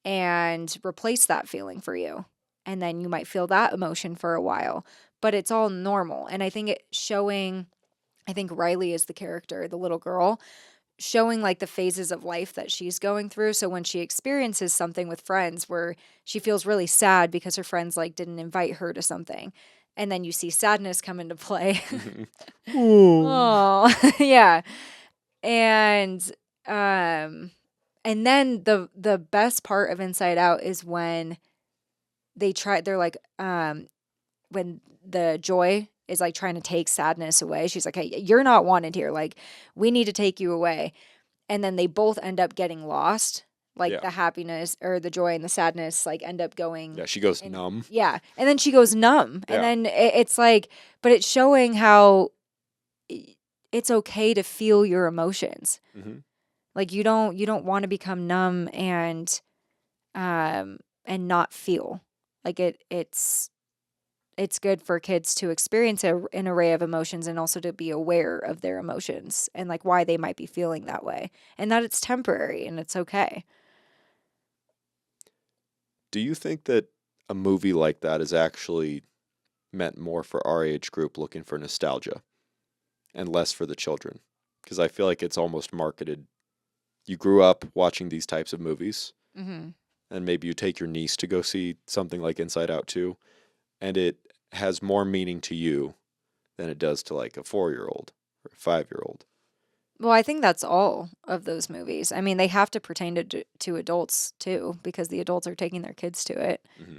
and replace that feeling for you. And then you might feel that emotion for a while, but it's all normal. And I think I think Riley is the character, the little girl, showing like the phases of life that she's going through. So when she experiences something with friends where she feels really sad because her friends like didn't invite her to something, and then you see sadness come into play. Oh, yeah. And then the best part of Inside Out is when they're like when the joy is like trying to take sadness away. She's like, "Hey, you're not wanted here. Like, we need to take you away." And then they both end up getting lost. Like, Yeah. the happiness or the joy and the sadness like end up going. Yeah, she goes and- numb. Yeah. And then she goes numb. Yeah. And then it's like, but it's showing how it's okay to feel your emotions. Mm-hmm. Like, you don't want to become numb and not feel. Like, it's good for kids to experience an array of emotions and also to be aware of their emotions and like why they might be feeling that way and that it's temporary and it's okay. Do you think that a movie like that is actually meant more for our age group looking for nostalgia and less for the children? Because I feel like it's almost marketed. You grew up watching these types of movies, Mm-hmm. and maybe you take your niece to go see something like Inside Out 2, and it has more meaning to you than it does to like a 4-year-old or a 5-year-old. Well, I think that's all of those movies. I mean, they have to pertain to adults too because the adults are taking their kids to it. Mm-hmm.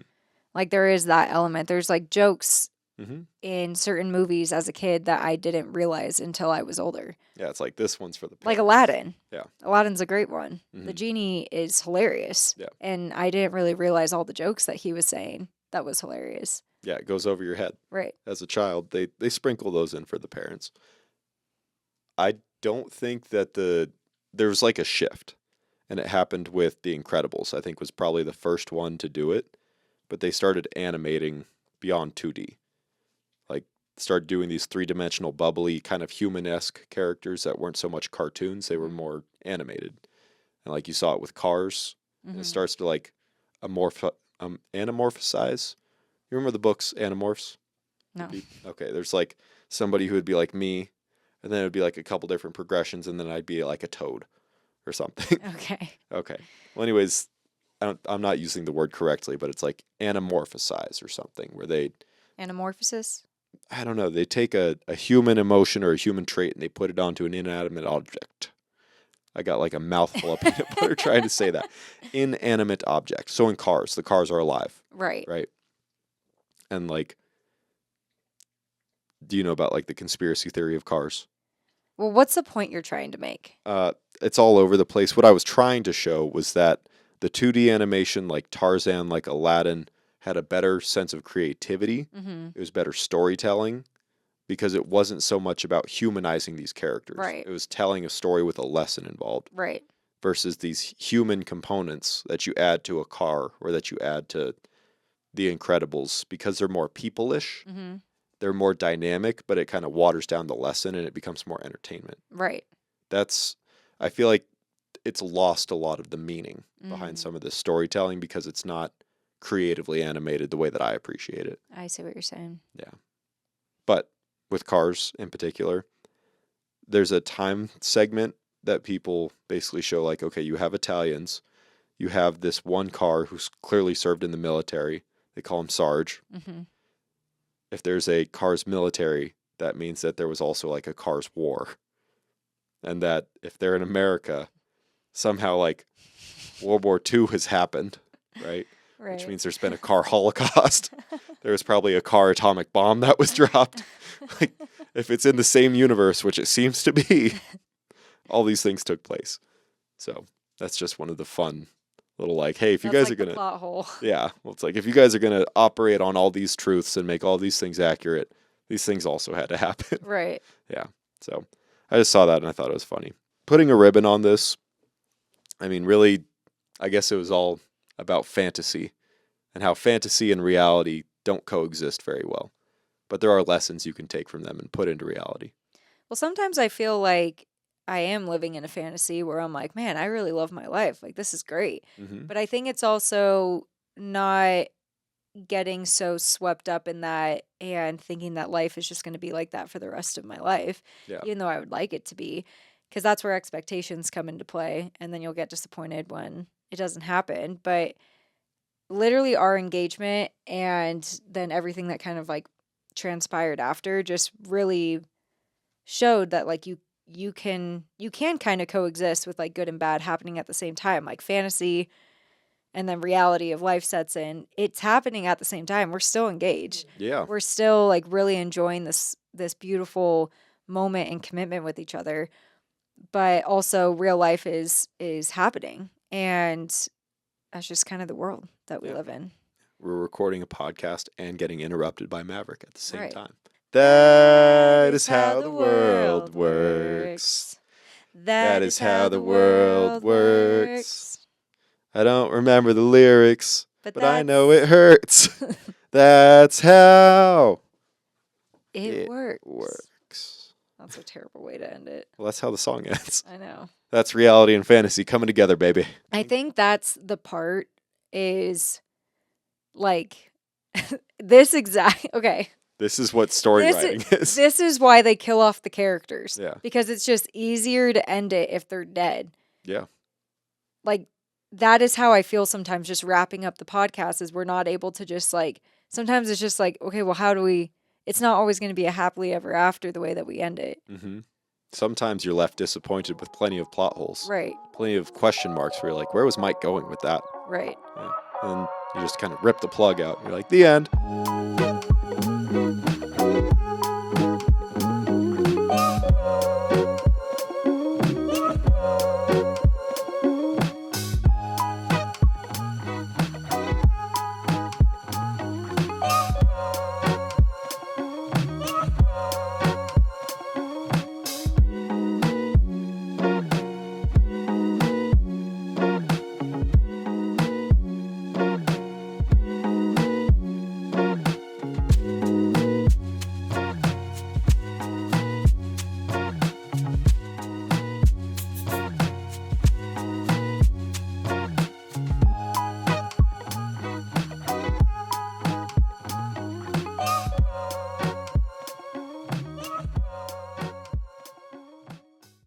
Like, there is that element. There's like jokes Mm-hmm. in certain movies as a kid that I didn't realize until I was older. Yeah, it's like this one's for the Like parents. Aladdin. Yeah. Aladdin's a great one. The Mhm. genie is hilarious. Yeah. And I didn't really realize all the jokes that he was saying. That was hilarious. Yeah, it goes over your head. Right. As a child, they sprinkle those in for the parents. I don't think that there was like a shift, and it happened with The Incredibles. I think was probably the first one to do it, but they started animating beyond 2D. Like, started doing these three-dimensional, bubbly, kind of human-esque characters that weren't so much cartoons; they were more animated. And like you saw it with Cars, and Mhm. it starts to like anamorphize. You remember the books Animorphs? No. Okay, there's like somebody who would be like me, and then it would be like a couple different progressions, and then I'd be like a toad or something. Okay. Okay. Well, anyways, I'm not using the word correctly, but it's like anamorphosize or something, where they, Anamorphosis? I don't know, they take a human emotion or a human trait and they put it onto an inanimate object. I got like a mouthful of peanut butter trying to say that. Inanimate object. So in cars, the cars are alive, Right. right? And like, do you know about like the conspiracy theory of cars? Well, what's the point you're trying to make? It's all over the place. What I was trying to show was that the 2D animation, like Tarzan, like Aladdin, had a better sense of creativity. Mm-hmm. It was better storytelling because it wasn't so much about humanizing these characters. Right. It was telling a story with a lesson involved. Right. Versus these human components that you add to a car or that you add to The Incredibles, because they're more people-ish. Mm-hmm. They're more dynamic, but it kind of waters down the lesson and it becomes more entertainment. Right. I feel like it's lost a lot of the meaning behind some of this storytelling because it's not creatively animated the way that I appreciate it. I see what you're saying. Yeah. But with cars in particular, there's a time segment that people basically show like, okay, you have Italians, you have this one car who's clearly served in the military. They call him Sarge. Mm-hmm. If there's a Cars military, that means that there was also like a Cars war. And that if they're in America, somehow like World War II has happened, right? Right. Which means there's been a car holocaust. There was probably a car atomic bomb that was dropped. Like, if it's in the same universe, which it seems to be, all these things took place. So that's just one of the fun little like, hey, if you guys like are gonna plot hole. Yeah. Well, it's like if you guys are gonna operate on all these truths and make all these things accurate, these things also had to happen. Right. Yeah. So I just saw that and I thought it was funny. Putting a ribbon on this, I mean, really, I guess it was all about fantasy and how fantasy and reality don't coexist very well. But there are lessons you can take from them and put into reality. Well, sometimes I feel like I am living in a fantasy where I'm like, man, I really love my life. Like, this is great. Mm-hmm. But I think it's also not getting so swept up in that and thinking that life is just going to be like that for the rest of my life, Yeah. even though I would like it to be, because that's where expectations come into play. And then you'll get disappointed when it doesn't happen. But literally our engagement and then everything that kind of like transpired after just really showed that like you can kind of coexist with like good and bad happening at the same time. Like fantasy and then reality of life sets in. It's happening at the same time. We're still engaged. Yeah. We're still like really enjoying this beautiful moment and commitment with each other. But also real life is happening. And that's just kind of the world that we live in. We're recording a podcast and getting interrupted by Maverick at the same Right. time. That is how the world works. That is how the world works. I don't remember the lyrics, but I know that's- it hurts. That's how It works. works. That's a terrible way to end it. Well, that's how the song ends. I know. That's reality and fantasy coming together, baby. I think that's the part is like this exact okay. This is what story writing is. This is why they kill off the characters. Yeah. Because it's just easier to end it if they're dead. Yeah. Like that is how I feel sometimes just wrapping up the podcast is we're not able to just like sometimes it's just like, okay, well how do we it's not always going to be a happily ever after the way that we end it. Mm-hmm. Sometimes you're left disappointed with plenty of plot holes. Right. Plenty of question marks where you're like, where was Mike going with that? Right. Yeah. And you just kind of rip the plug out. You're like, the end.